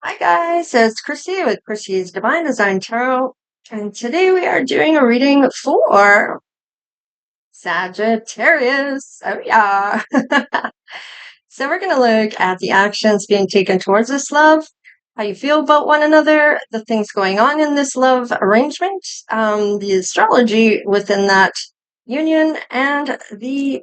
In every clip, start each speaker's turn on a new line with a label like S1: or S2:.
S1: Hi guys, it's Chrissy with Chrissy's Divine Design Tarot, and today we are doing a reading for Sagittarius. Oh yeah. So we're going to look at the actions being taken towards this love, how you feel about one another, the things going on in this love arrangement, the astrology within that union, and the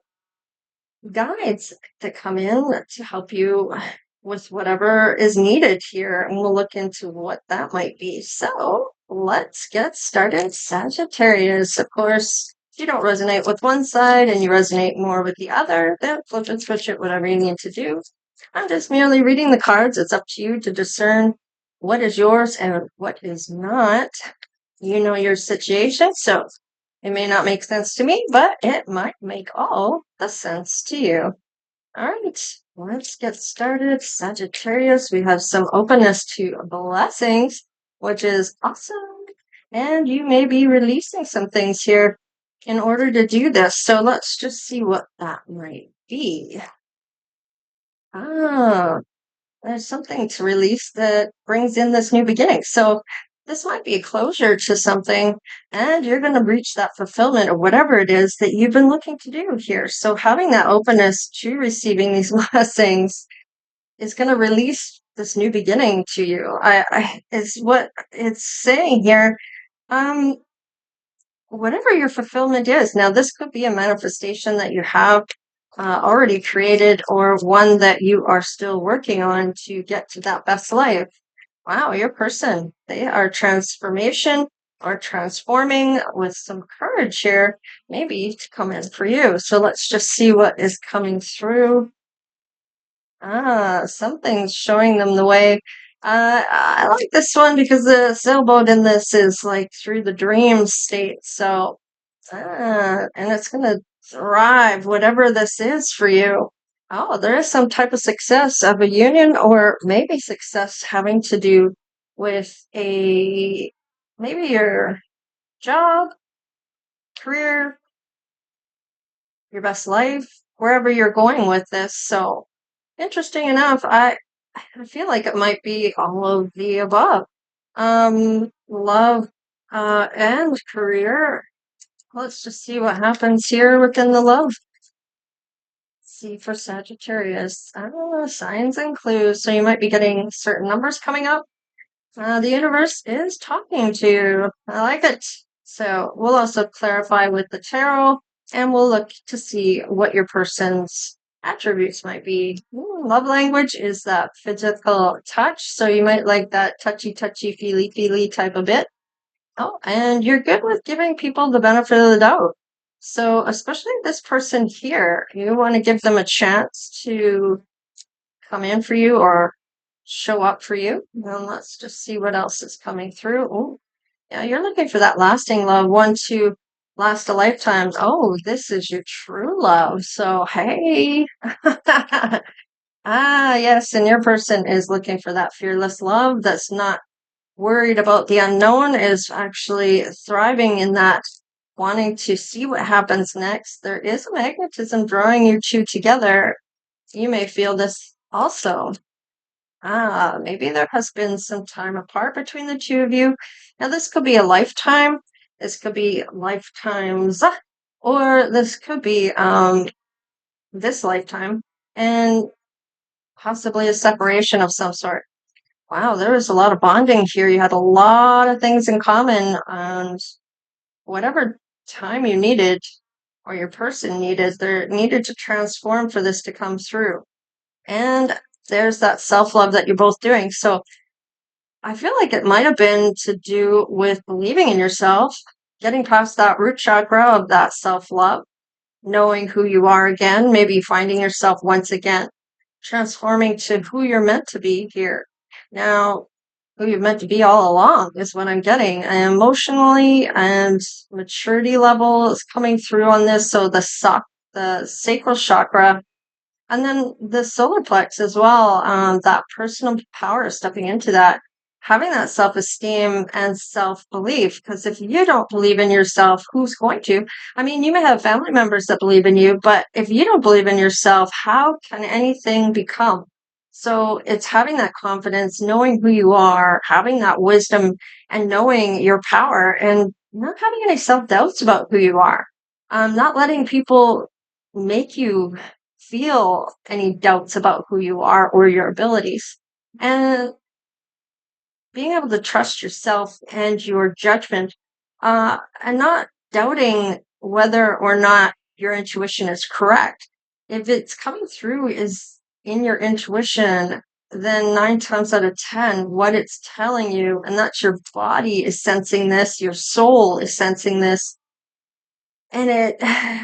S1: guides that come in to help you with whatever is needed here. And we'll look into what that might be. So let's get started. Sagittarius, of course, if you don't resonate with one side and you resonate more with the other, then flip and switch it, whatever you need to do. I'm just merely reading the cards. It's up to you to discern what is yours and what is not. You know your situation, so it may not make sense to me, but it might make all the sense to you. All right, let's get started. Sagittarius, we have some openness to blessings, which is awesome. And you may be releasing some things here in order to do this. So let's just see what that might be. Ah, there's something to release that brings in this new beginning. So this might be a closure to something, and you're going to reach that fulfillment of whatever it is that you've been looking to do here. So having that openness to receiving these blessings is going to release this new beginning to you. Is what it's saying here. Whatever your fulfillment is. Now, this could be a manifestation that you have already created or one that you are still working on to get to that best life. Wow, your person, they are transformation or transforming with some courage here, maybe to come in for you. So let's just see what is coming through. Something's showing them the way. I like this one because the sailboat in this is like through the dream state. So, and it's going to thrive, whatever this is for you. Oh, there is some type of success of a union, or maybe success having to do with maybe your job, career, your best life, wherever you're going with this. So, interesting enough, I feel like it might be all of the above. Love, and career. Let's just see what happens here within the love. See for Sagittarius. Signs and clues. So you might be getting certain numbers coming up. The universe is talking to you. I like it. So we'll also clarify with the tarot, and we'll look to see what your person's attributes might be. Love language is that physical touch. So you might like that touchy, feely type of bit. Oh, and you're good with giving people the benefit of the doubt. So especially this person here, you want to give them a chance to come in for you or show up for you. Then let's just see what else is coming through. Oh, yeah, you're looking for that lasting love, one to last a lifetime. Oh, this is your true love. So, hey. Yes, and your person is looking for that fearless love that's not worried about the unknown, is actually thriving in that, wanting to see what happens next. There is a magnetism drawing you two together. You may feel this also. Maybe there has been some time apart between the two of you. Now, this could be a lifetime. This could be lifetimes, or this could be this lifetime, and possibly a separation of some sort. Wow, there was a lot of bonding here. You had a lot of things in common, and whatever time you needed or your person needed, there needed to transform for this to come through. And there's that self-love that you're both doing. So I feel like it might have been to do with believing in yourself, getting past that root chakra of that self-love, knowing who you are again, maybe finding yourself once again, transforming to who you're meant to be here. Now, who you're meant to be all along is what I'm getting. And emotionally and maturity level is coming through on this. So the sacral chakra, and then the solar plex as well, that personal power, stepping into that. having that self-esteem and self-belief. Because if you don't believe in yourself, who's going to? I mean, you may have family members that believe in you, but if you don't believe in yourself, how can anything become? So it's having that confidence, knowing who you are, having that wisdom, and knowing your power, and not having any self-doubts about who you are. Not letting people make you feel any doubts about who you are or your abilities. And being able to trust yourself and your judgment, and not doubting whether or not your intuition is correct. If it's coming through is in your intuition, then 9 times out of 10, what it's telling you, and that's your body is sensing this, your soul is sensing this, and it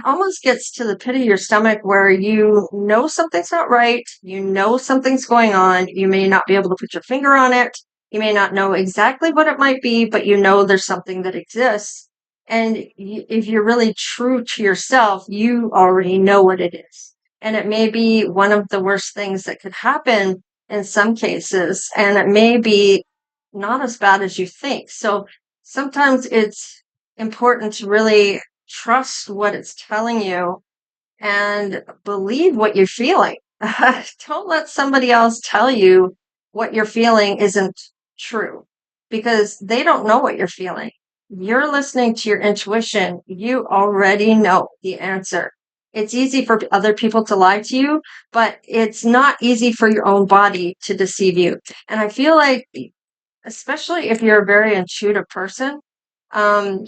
S1: almost gets to the pit of your stomach where you know something's not right. You know something's going on. You may not be able to put your finger on it. You may not know exactly what it might be, but you know there's something that exists. And if you're really true to yourself, you already know what it is. And it may be one of the worst things that could happen in some cases. And it may be not as bad as you think. So sometimes it's important to really trust what it's telling you and believe what you're feeling. Don't let somebody else tell you what you're feeling isn't true, because they don't know what you're feeling. You're listening to your intuition. You already know the answer. It's easy for other people to lie to you, but it's not easy for your own body to deceive you. And I feel like, especially if you're a very intuitive person, um,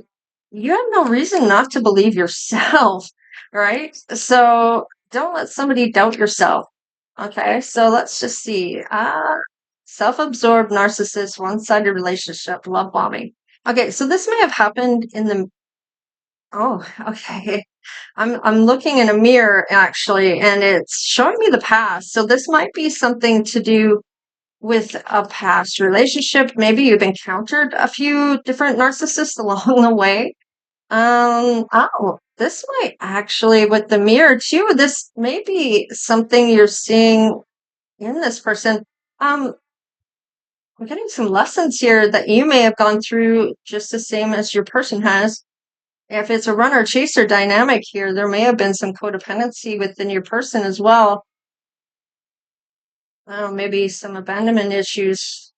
S1: you have no reason not to believe yourself, right? So don't let somebody doubt yourself. Okay, so let's just see. Self-absorbed narcissist, one-sided relationship, love bombing. Okay, so this may have happened in the. Oh, okay. I'm looking in a mirror actually, and it's showing me the past. So this might be something to do with a past relationship. Maybe you've encountered a few different narcissists along the way. Oh, this might actually, with the mirror too, this may be something you're seeing in this person. Um, I'm getting some lessons here that you may have gone through just the same as your person has. If it's a runner chaser dynamic here, there may have been some codependency within your person as well. Maybe some abandonment issues.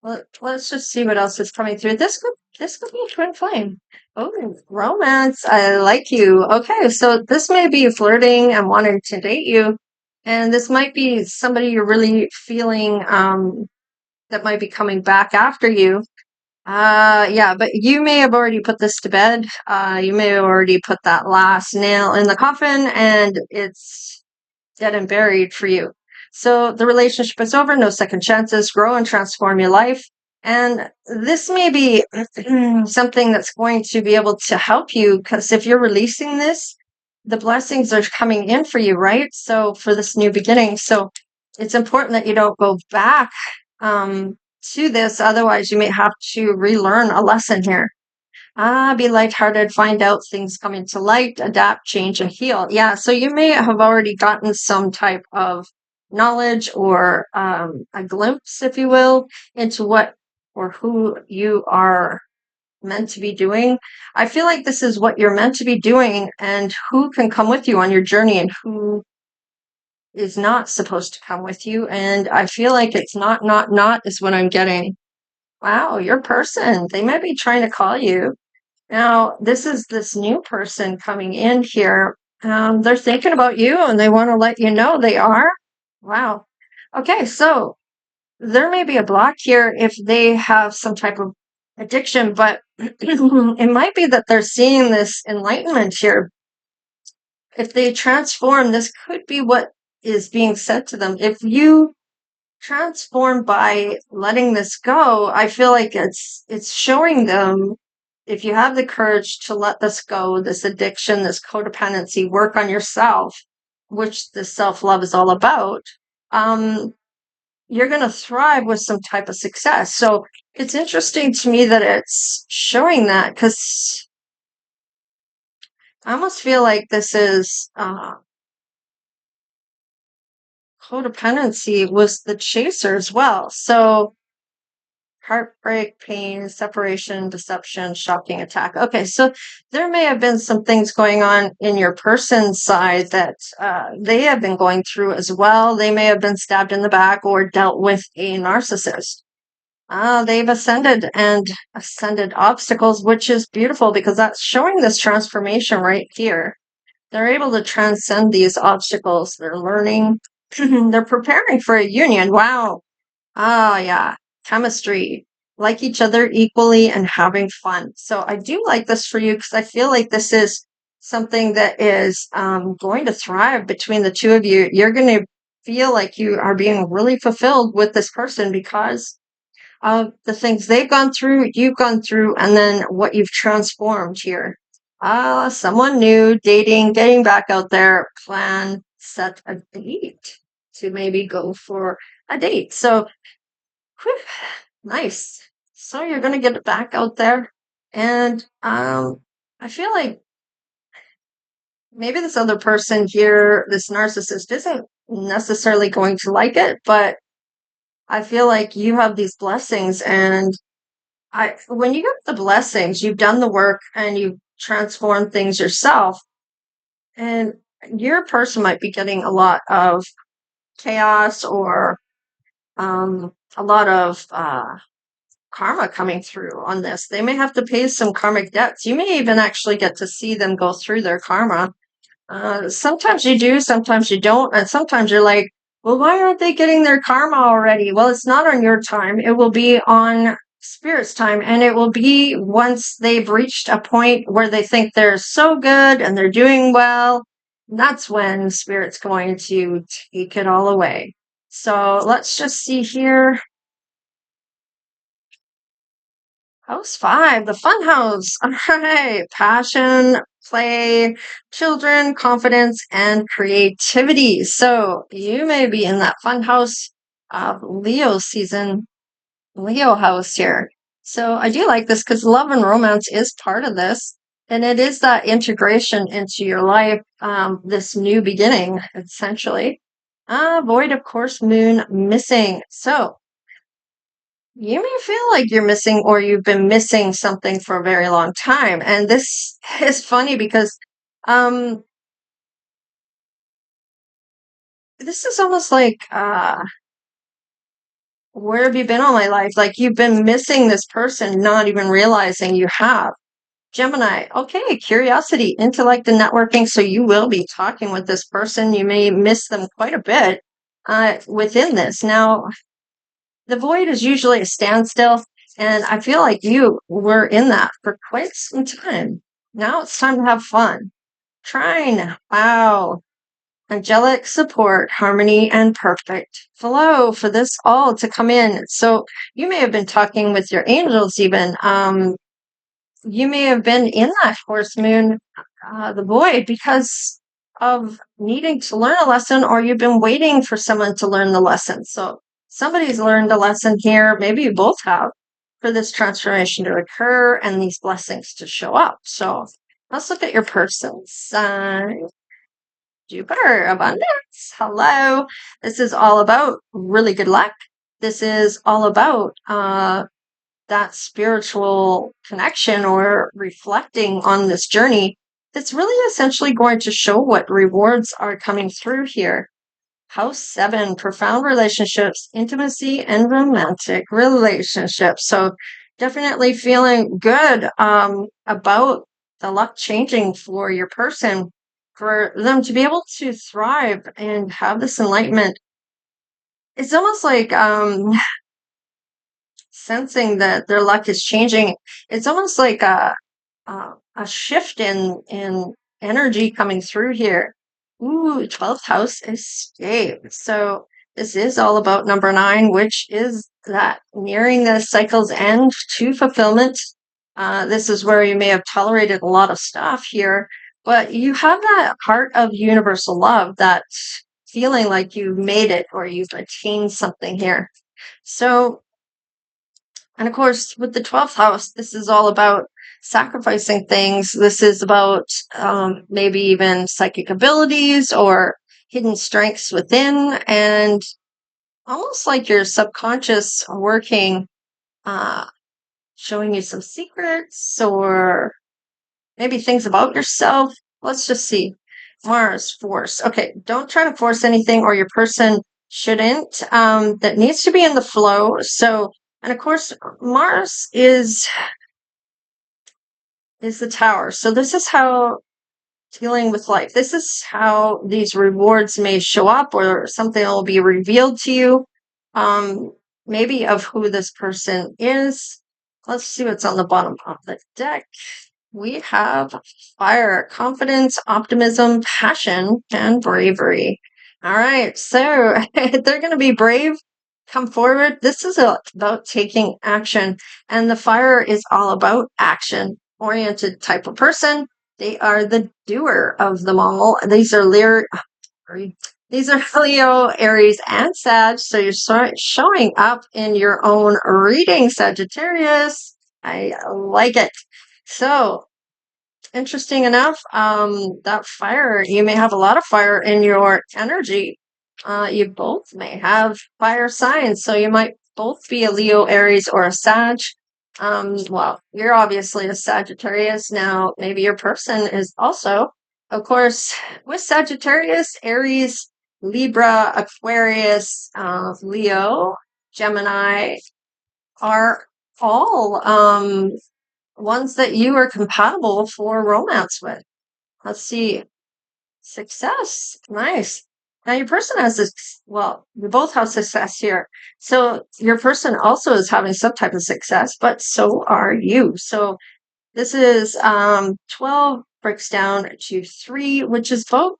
S1: Let's just see what else is coming through. This could be twin flame. Oh, romance. I like you. Okay, so this may be flirting and wanting to date you, and this might be somebody you're really feeling that might be coming back after you. Yeah, but you may have already put this to bed. You may have already put that last nail in the coffin, and it's dead and buried for you. So the relationship is over, no second chances, grow and transform your life. And this may be something that's going to be able to help you, because if you're releasing this, the blessings are coming in for you, right? So for this new beginning. So it's important that you don't go back to this. Otherwise, you may have to relearn a lesson here. Be lighthearted, find out things coming to light, adapt, change, and heal. Yeah, so you may have already gotten some type of knowledge or a glimpse, if you will, into what or who you are meant to be doing. I feel like this is what you're meant to be doing, and who can come with you on your journey and who is not supposed to come with you. And I feel like it's not is what I'm getting. Wow, your person. They might be trying to call you. Now, this is this new person coming in here. They're thinking about you and they want to let you know they are. Wow. Okay, so there may be a block here if they have some type of addiction, but it might be that they're seeing this enlightenment here. If they transform, this could be what is being said to them. If you transform by letting this go, I feel like it's showing them, if you have the courage to let this go, this addiction, this codependency, work on yourself, which the self-love is all about, you're going to thrive with some type of success. So it's interesting to me that it's showing that, because I almost feel like this is codependency was the chaser as well. So heartbreak, pain, separation, deception, shocking attack. Okay, so there may have been some things going on in your person's side that they have been going through as well. They may have been stabbed in the back or dealt with a narcissist. They've ascended obstacles, which is beautiful because that's showing this transformation right here. They're able to transcend these obstacles. They're learning. They're preparing for a union. Wow. Yeah. Chemistry. Like each other equally and having fun. So I do like this for you because I feel like this is something that is going to thrive between the two of you. You're going to feel like you are being really fulfilled with this person because of the things they've gone through, you've gone through, and then what you've transformed here. Someone new, dating, getting back out there, plan, set a date to maybe go for a date. So, whew, nice. So you're gonna get it back out there, and I feel like maybe this other person here, this narcissist, isn't necessarily going to like it, but I feel like you have these blessings and when you get the blessings, you've done the work and you've transformed things yourself, and your person might be getting a lot of chaos or a lot of karma coming through on this. They may have to pay some karmic debts. You may even actually get to see them go through their karma. Sometimes you do, sometimes you don't, and sometimes you're like, well, why aren't they getting their karma already? Well, it's not on your time. It will be on Spirit's time, and it will be once they've reached a point where they think they're so good and they're doing well. That's when Spirit's going to take it all away. So let's just see here. House 5, the fun house. All right. Passion, play, children, confidence, and creativity. So you may be in that fun house of Leo season, Leo house here. So I do like this because love and romance is part of this. And it is that integration into your life, this new beginning, essentially. Void, of course, moon missing. So you may feel like you're missing or you've been missing something for a very long time. And this is funny because um this is almost like where have you been all my life? Like you've been missing this person, not even realizing you have. Gemini, okay, curiosity, intellect, and networking. So you will be talking with this person. You may miss them quite a bit within this. Now, the void is usually a standstill, and I feel like you were in that for quite some time. Now it's time to have fun. Trine, wow. Angelic support, harmony, and perfect flow for this all to come in. So you may have been talking with your angels even. You may have been in that horse moon, the void, because of needing to learn a lesson, or you've been waiting for someone to learn the lesson. So somebody's learned a lesson here. Maybe you both have for this transformation to occur and these blessings to show up. So let's look at your person's sign. Jupiter, abundance. Hello. This is all about really good luck. This is all about that spiritual connection or reflecting on this journey. It's really essentially going to show what rewards are coming through here. House 7, profound relationships, intimacy, and romantic relationships. So definitely feeling good about the luck changing for your person, for them to be able to thrive and have this enlightenment. It's almost like sensing that their luck is changing. It's almost like a shift in energy coming through here. Ooh, 12th house escape. So this is all about number 9, which is that nearing the cycle's end to fulfillment. This is where you may have tolerated a lot of stuff here, but you have that heart of universal love, that feeling like you've made it or you've attained something here. So, and of course, with the 12th house, this is all about sacrificing things. This is about maybe even psychic abilities or hidden strengths within, and almost like your subconscious working, uh, showing you some secrets or maybe things about yourself. Let's just see. Mars, force. Okay, don't try to force anything, or your person shouldn't. That needs to be in the flow. So, and of course, Mars is the tower. So this is how dealing with life. This is how these rewards may show up, or something will be revealed to you. Um, maybe of who this person is. Let's see what's on the bottom of the deck. We have fire, confidence, optimism, passion, and bravery. All right, so they're going to be brave. Come forward. This is about taking action, and the fire is all about action oriented type of person. They are the doer of them all. These are Leo, Aries, and Sag. So you're showing up in your own reading, Sagittarius. I like it. So interesting enough, that fire, you may have a lot of fire in your energy. You both may have fire signs, so you might both be a Leo, Aries, or a Sag. Well, you're obviously a Sagittarius. Now, maybe your person is also, of course, with Sagittarius, Aries, Libra, Aquarius, Leo, Gemini are all ones that you are compatible for romance with. Let's see. Success. Nice. Now your person has this, well, we both have success here. So your person also is having some type of success, but so are you. So this is 12 breaks down to 3, which is both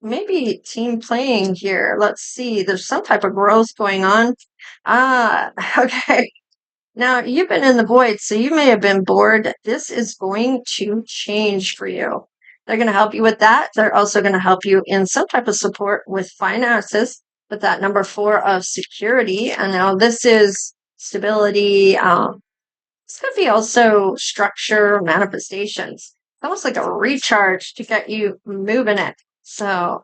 S1: maybe team playing here. Let's see. There's some type of growth going on. Okay. Now, you've been in the void, so you may have been bored. This is going to change for you. They're going to help you with that. They're also going to help you in some type of support with finances, with that number 4 of security. And now this is stability. This could be also structure, manifestations. Almost like a recharge to get you moving it. So,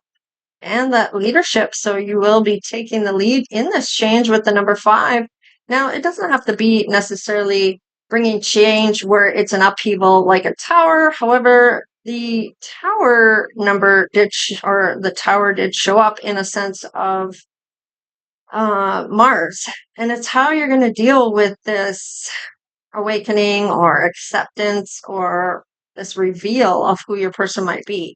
S1: and that leadership. So you will be taking the lead in this change with the number 5. Now, it doesn't have to be necessarily bringing change where it's an upheaval like a tower. However, the tower number or the tower did show up in a sense of Mars. And it's how you're going to deal with this awakening or acceptance or this reveal of who your person might be.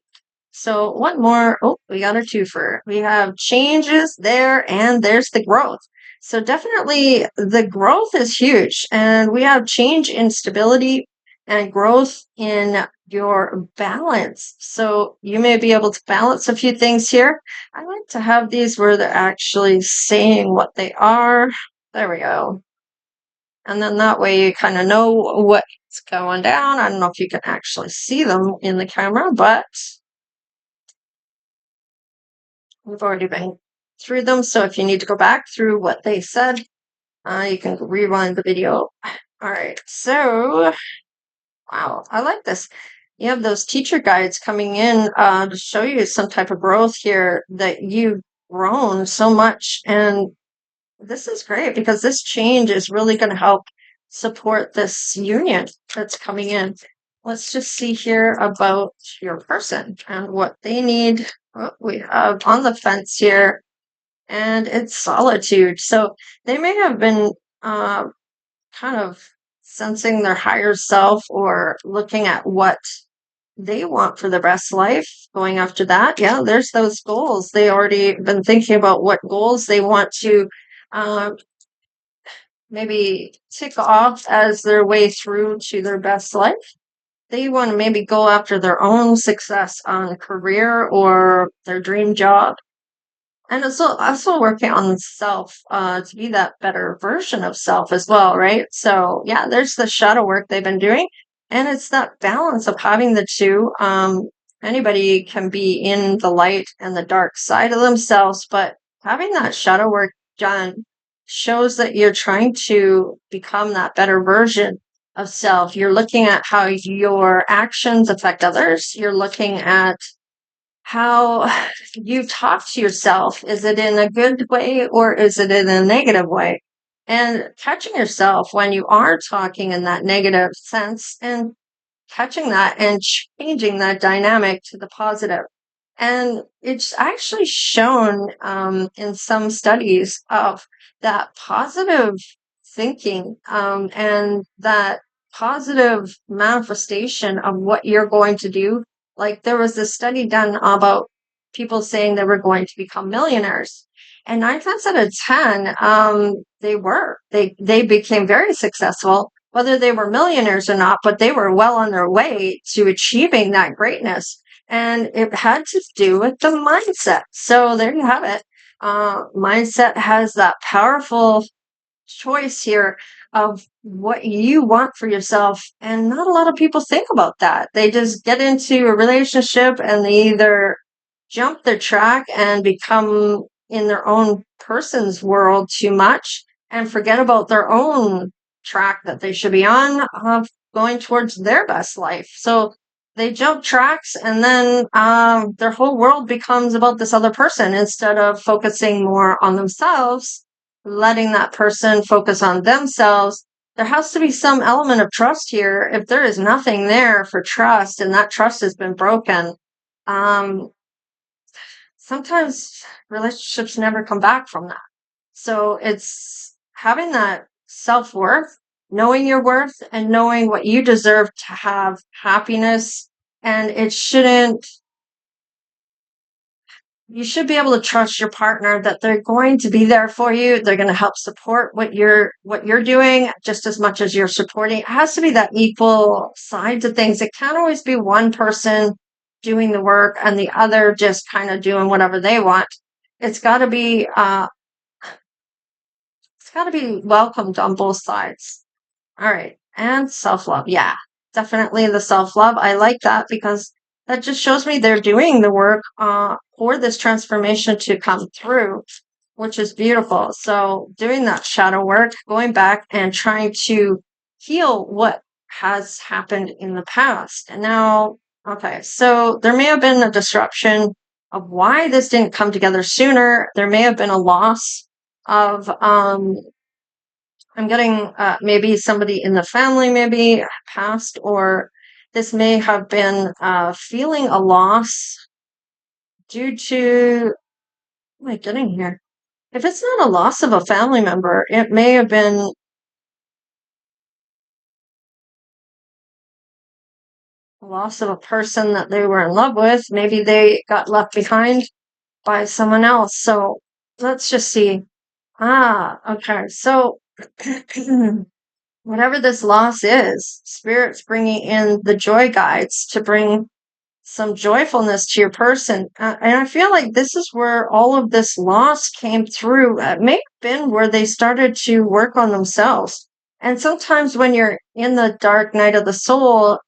S1: So one more. Oh, we got a twofer. We have changes there, and there's the growth. So definitely the growth is huge, and we have change in stability and growth in your balance. So you may be able to balance a few things here. I like to have these where they're actually saying what they are. There we go. And then that way you kind of know what's going down. I don't know if you can actually see them in the camera, but we've already been through them. So if you need to go back through what they said, you can rewind the video. All right. So, wow, I like this. You have those teacher guides coming in to show you some type of growth here, that you've grown so much. And this is great because this change is really going to help support this union that's coming in. Let's just see here about your person and what they need. What we have on the fence here, and it's solitude. So they may have been kind of sensing their higher self or looking at what they want for their best life, going after that. Yeah, there's those goals. They already been thinking about what goals they want to um, maybe tick off as their way through to their best life. They want to maybe go after their own success on career or their dream job. And it's also working on self to be that better version of self as well, right? So, yeah, there's the shadow work they've been doing. And it's that balance of having the two. Anybody can be in the light and the dark side of themselves, but having that shadow work done shows that you're trying to become that better version of self. You're looking at how your actions affect others. You're looking at how you talk to yourself. Is it in a good way or is it in a negative way? And catching yourself when you are talking in that negative sense and catching that and changing that dynamic to the positive. And it's actually shown in some studies of that positive thinking and that positive manifestation of what you're going to do. Like there was this study done about people saying they were going to become millionaires. And 9 times out of 10, they were. They became very successful, whether they were millionaires or not, but they were well on their way to achieving that greatness. And it had to do with the mindset. So there you have it. Mindset has that powerful choice here of what you want for yourself. And not a lot of people think about that. They just get into a relationship and they either jump their track and become in their own person's world too much and forget about their own track that they should be on of going towards their best life. So they jump tracks and then their whole world becomes about this other person instead of focusing more on themselves, letting that person focus on themselves. There has to be some element of trust here. If there is nothing there for trust and that trust has been broken, um, sometimes relationships never come back from that. So it's having that self-worth, knowing your worth and knowing what you deserve to have happiness. And you should be able to trust your partner that they're going to be there for you. They're going to help support what you're doing just as much as you're supporting. It has to be that equal side to things. It can't always be one person doing the work and the other just kind of doing whatever they want. It's got to be welcomed on both sides. All right. And self-love. Yeah, definitely the self-love. I like that because that just shows me they're doing the work for this transformation to come through, which is beautiful. So doing that shadow work, going back and trying to heal what has happened in the past. And now, okay, so there may have been a disruption of why this didn't come together sooner. There may have been a loss of I'm getting maybe somebody in the family maybe passed, or this may have been feeling a loss due to, what am I getting here? If it's not a loss of a family member, it may have been a loss of a person that they were in love with. Maybe they got left behind by someone else. So let's just see. Okay. So whatever this loss is, Spirit's bringing in the joy guides to bring some joyfulness to your person. And I feel like this is where all of this loss came through. It may have been where they started to work on themselves. And sometimes when you're in the dark night of the soul,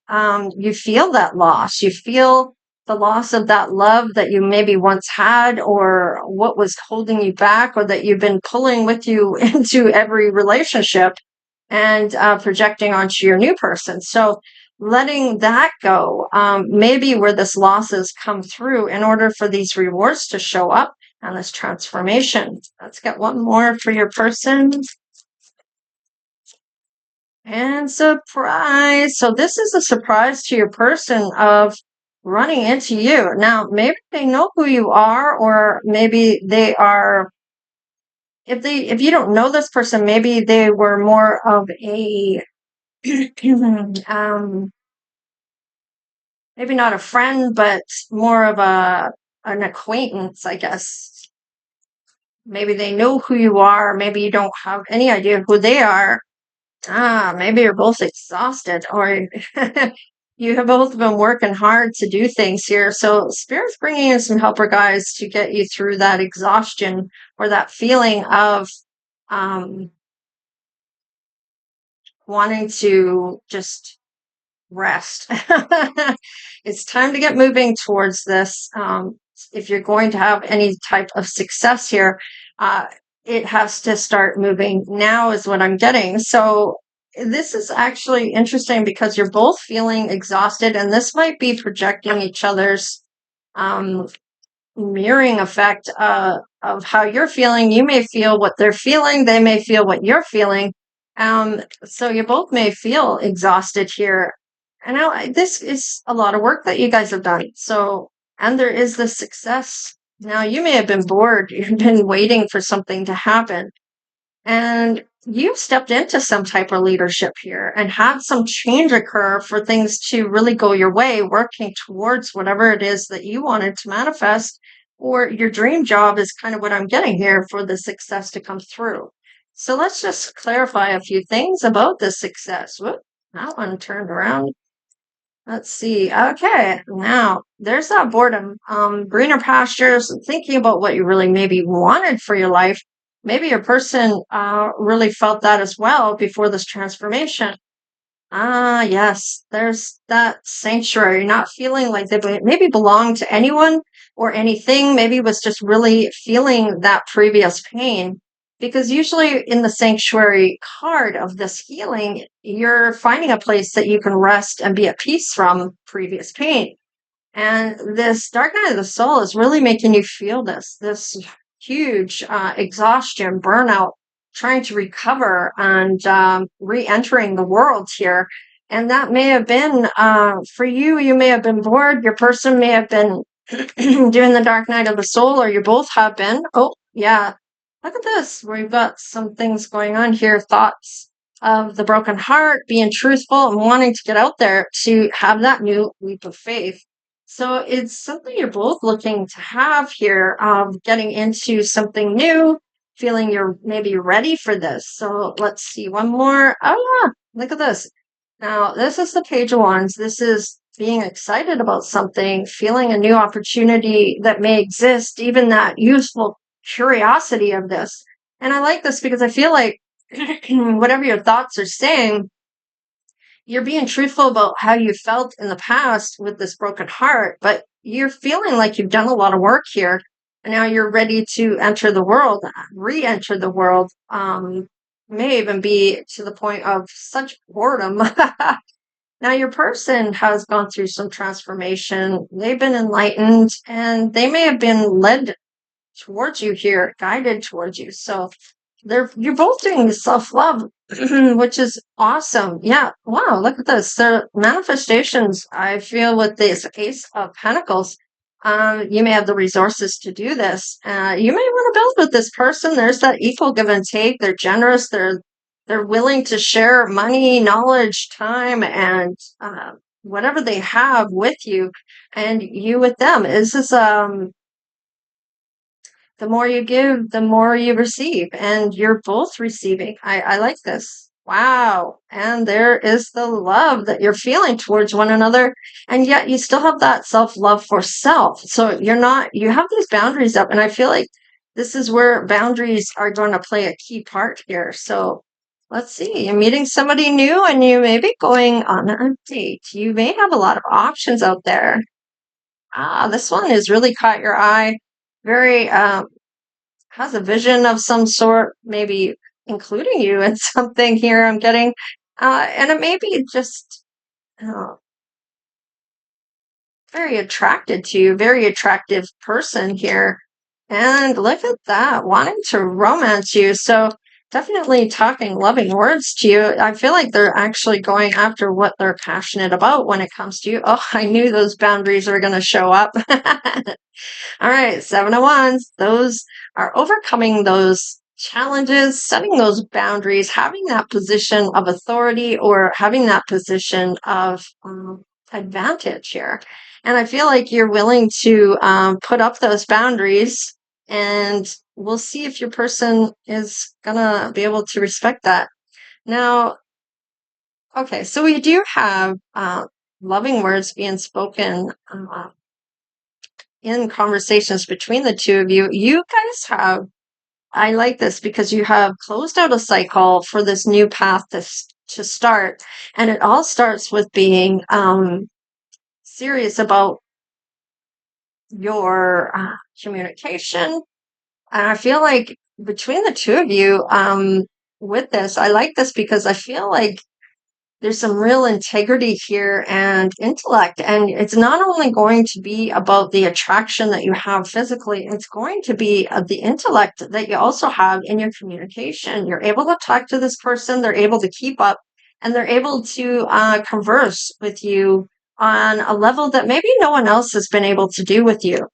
S1: you feel that loss. You feel the loss of that love that you maybe once had, or what was holding you back, or that you've been pulling with you into every relationship and projecting onto your new person. So letting that go, maybe where this losses come through in order for these rewards to show up and this transformation. Let's get one more for your person. And surprise. So this is a surprise to your person of running into you. Now, maybe they know who you are, or maybe they are, if you don't know this person, maybe they were more of a maybe not a friend, but more of an acquaintance, I guess. Maybe they know who you are. Maybe you don't have any idea who they are. Maybe you're both exhausted, or you have both been working hard to do things here. So Spirit's bringing in some helper guys to get you through that exhaustion or that feeling of wanting to just rest. It's time to get moving towards this. If you're going to have any type of success here, it has to start moving now, is what I'm getting. So this is actually interesting because you're both feeling exhausted, and this might be projecting each other's um, mirroring effect of how you're feeling. You may feel what they're feeling, they may feel what you're feeling. So you both may feel exhausted here. And now this is a lot of work that you guys have done. So, and there is the success. Now you may have been bored, you've been waiting for something to happen. And you've stepped into some type of leadership here and had some change occur for things to really go your way, working towards whatever it is that you wanted to manifest, or your dream job is kind of what I'm getting here for the success to come through. So let's just clarify a few things about the success. Whoop, that one turned around. Let's see. Okay, now there's that boredom. Greener pastures, thinking about what you really maybe wanted for your life. Maybe a person really felt that as well before this transformation. Ah, yes, there's that sanctuary, not feeling like they maybe belong to anyone or anything, maybe was just really feeling that previous pain. Because usually in the sanctuary card of this healing, you're finding a place that you can rest and be at peace from previous pain. And this dark night of the soul is really making you feel this huge exhaustion, burnout, trying to recover and re-entering the world here. And that may have been for you. You may have been bored. Your person may have been doing the dark night of the soul, or you both have been. Oh, yeah. Look at this. We've got some things going on here. Thoughts of the broken heart, being truthful and wanting to get out there to have that new leap of faith. So it's something you're both looking to have here of getting into something new, feeling you're maybe ready for this. So let's see one more. Oh yeah, look at this. Now this is the page of wands. This is being excited about something, feeling a new opportunity that may exist, even that youthful curiosity of this. And I like this because I feel like whatever your thoughts are saying, you're being truthful about how you felt in the past with this broken heart, but you're feeling like you've done a lot of work here. And now you're ready to enter the world, re-enter the world. May even be to the point of such boredom. Now your person has gone through some transformation. They've been enlightened and they may have been led towards you here, guided towards you. So you're both doing self-love, which is awesome. Yeah. Wow, look at this. The manifestations, I feel with this Ace of Pentacles, you may have the resources to do this. You may want to build with this person. There's that equal give and take. They're generous. They're willing to share money, knowledge, time, and whatever they have with you, and you with them. Is this the more you give, the more you receive, and you're both receiving. I like this. Wow. And there is the love that you're feeling towards one another. And yet you still have that self-love for self. So you have these boundaries up. And I feel like this is where boundaries are going to play a key part here. So let's see. You're meeting somebody new and you may be going on a date. You may have a lot of options out there. Ah, this one has really caught your eye. Very has a vision of some sort, maybe including you in something here I'm getting. And it may be just uh, very attracted to you, very attractive person here. And look at that, wanting to romance you. So definitely talking loving words to you. I feel like they're actually going after what they're passionate about when it comes to you. Oh, I knew those boundaries were going to show up. All right, 7 of Wands. Those are overcoming those challenges, setting those boundaries, having that position of authority or having that position of advantage here. And I feel like you're willing to put up those boundaries, and we'll see if your person is going to be able to respect that. Now, okay, so we do have loving words being spoken in conversations between the two of you. You guys have, I like this because you have closed out a cycle for this new path to start. And it all starts with being serious about your communication. And I feel like between the two of you, with this, I like this because I feel like there's some real integrity here and intellect. And it's not only going to be about the attraction that you have physically, it's going to be the intellect that you also have in your communication. You're able to talk to this person, they're able to keep up, and they're able to converse with you on a level that maybe no one else has been able to do with you.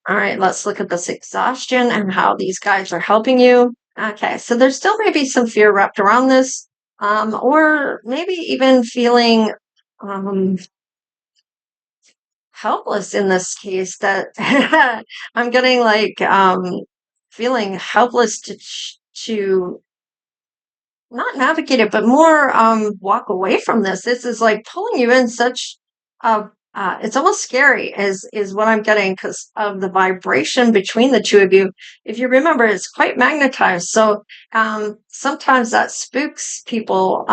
S1: All right, let's look at this exhaustion and how these guys are helping you. Okay, so there's still maybe some fear wrapped around this, or maybe even feeling um, helpless in this case. That I'm getting like feeling helpless to not navigate it, but more walk away from this. This is like pulling you in such a it's almost scary is what I'm getting because of the vibration between the two of you. If you remember, it's quite magnetized. So sometimes that spooks people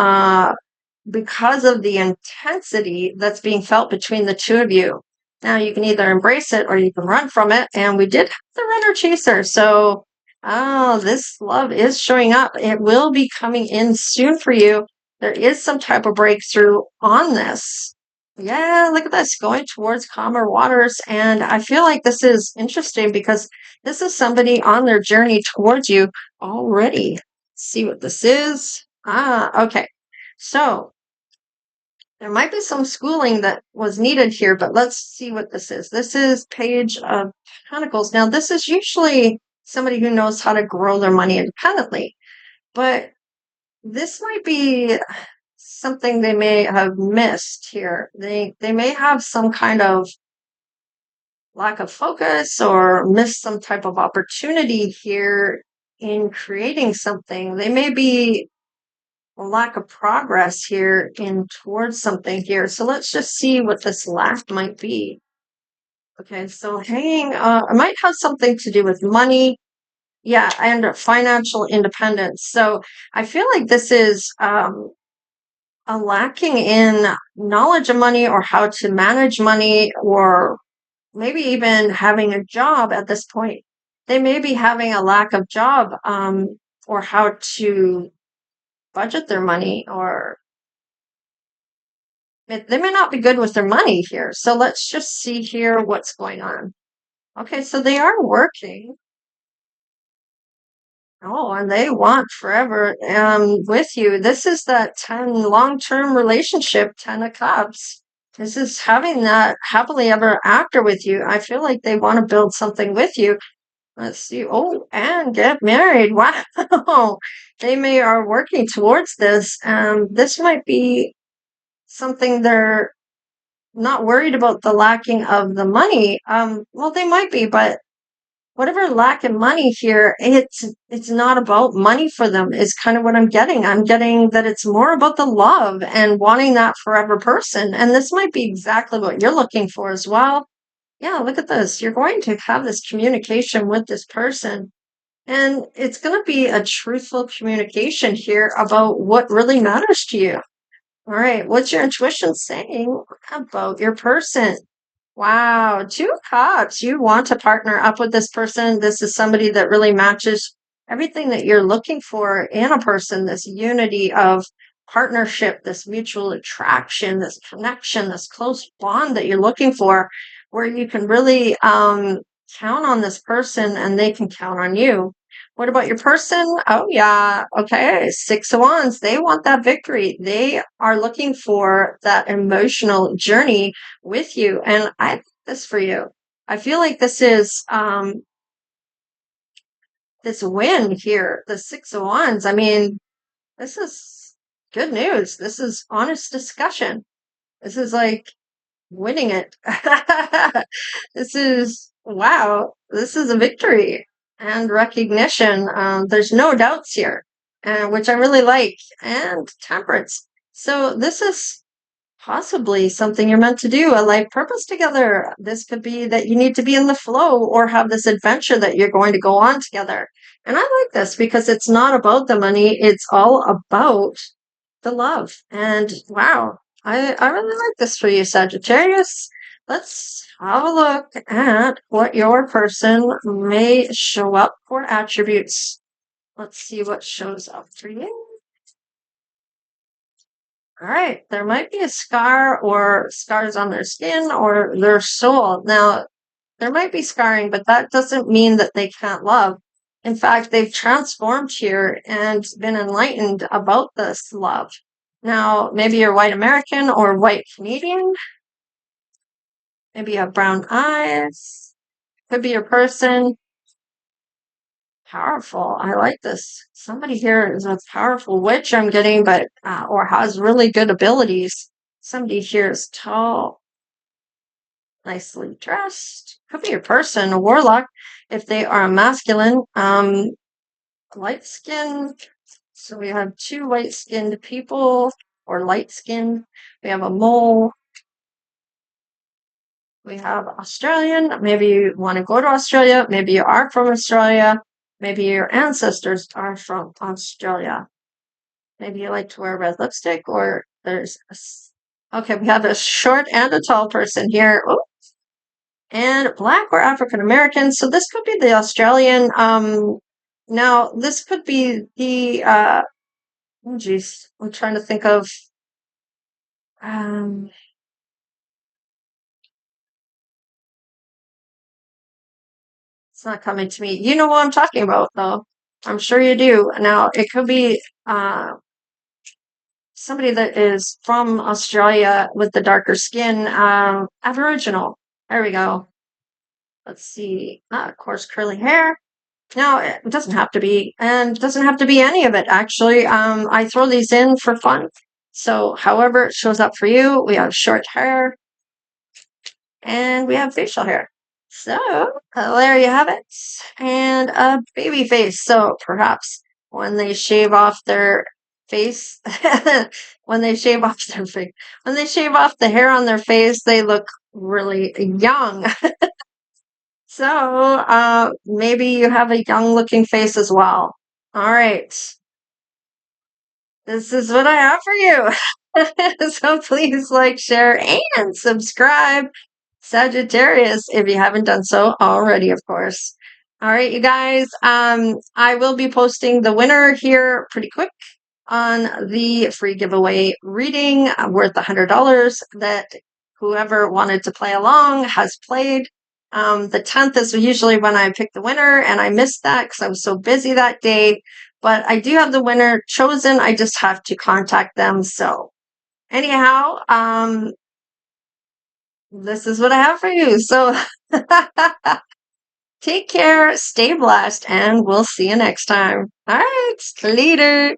S1: because of the intensity that's being felt between the two of you. Now you can either embrace it or you can run from it. And we did have the runner chaser. So oh, this love is showing up. It will be coming in soon for you. There is some type of breakthrough on this. Yeah, look at this, going towards calmer waters. And I feel like this is interesting because this is somebody on their journey towards you already. Let's see what this is. Ah, okay. So there might be some schooling that was needed here, but let's see what this is. This is Page of Pentacles. Now, this is usually somebody who knows how to grow their money independently, but this might be something they may have missed here. They may have some kind of lack of focus or miss some type of opportunity here in creating something. They may be a lack of progress here in towards something here. So let's just see what this lack might be. Okay, so hanging, it might have something to do with money. Yeah, and financial independence. So I feel like this is a lacking in knowledge of money or how to manage money or maybe even having a job at this point. They may be having a lack of job or how to budget their money or they may not be good with their money here. So let's just see here what's going on. Okay, so they are working. Oh, and they want forever with you. This is that 10 long-term relationship, 10 of cups. This is having that happily ever after with you. I feel like they want to build something with you. Let's see. Oh, and get married. Wow. They may are working towards this. This might be something they're not worried about the lacking of the money. Well, they might be, but whatever lack in money here, it's not about money for them is kind of what I'm getting. I'm getting that it's more about the love and wanting that forever person. And this might be exactly what you're looking for as well. Yeah, look at this. You're going to have this communication with this person. And it's going to be a truthful communication here about what really matters to you. All right, what's your intuition saying about your person? Wow, two cups. You want to partner up with this person. This is somebody that really matches everything that you're looking for in a person, this unity of partnership, this mutual attraction, this connection, this close bond that you're looking for, where you can really count on this person and they can count on you. What about your person? Oh, yeah. Okay. 6 of Wands. They want that victory. They are looking for that emotional journey with you. And I think this for you. I feel like this is this win here, the 6 of Wands. I mean, this is good news. This is honest discussion. This is like winning it. This is wow. This is a victory and recognition. There's no doubts here, which I really like, and temperance. So this is possibly something you're meant to do, a life purpose together. This could be that you need to be in the flow or have this adventure that you're going to go on together. And I like this because it's not about the money. It's all about the love. And wow, I really like this for you, Sagittarius. Let's have a look at what your person may show up for attributes. Let's see what shows up for you. All right, there might be a scar or scars on their skin or their soul. Now, there might be scarring, but that doesn't mean that they can't love. In fact, they've transformed here and been enlightened about this love. Now, maybe you're white American or white Canadian. Maybe you have brown eyes. Could be your person. Powerful. I like this. Somebody here is a powerful witch I'm getting, but or has really good abilities. Somebody here is tall, nicely dressed. Could be your person, a warlock, if they are a masculine. Light skin. So we have two white skinned people, or light skinned. We have a mole. We have Australian. Maybe you want to go to Australia. Maybe you are from Australia. Maybe your ancestors are from Australia. Maybe you like to wear red lipstick, or okay, we have a short and a tall person here. Ooh. And black or African American. So this could be the Australian. Now this could be the oh geez, I'm trying to think of um it's not coming to me. You know what I'm talking about though. I'm sure you do. Now it could be somebody that is from Australia with the darker skin, Aboriginal. There we go. Let's see. Of course, curly hair. No, it doesn't have to be, and it doesn't have to be any of it, actually. I throw these in for fun. So, however it shows up for you, we have short hair and we have facial hair. So, there you have it. And a baby face. So, perhaps when they shave off their face, when they shave off their face, when they shave off the hair on their face, they look really young. So, maybe you have a young looking face as well. All right. This is what I have for you. So please like, share, and subscribe. Sagittarius, if you haven't done so already, of course. All right, you guys. I will be posting the winner here pretty quick on the free giveaway reading worth $100 that whoever wanted to play along has played. The 10th is usually when I pick the winner, and I missed that because I was so busy that day. But I do have the winner chosen. I just have to contact them. So anyhow, this is what I have for you. So take care, stay blessed, and we'll see you next time. All right, later.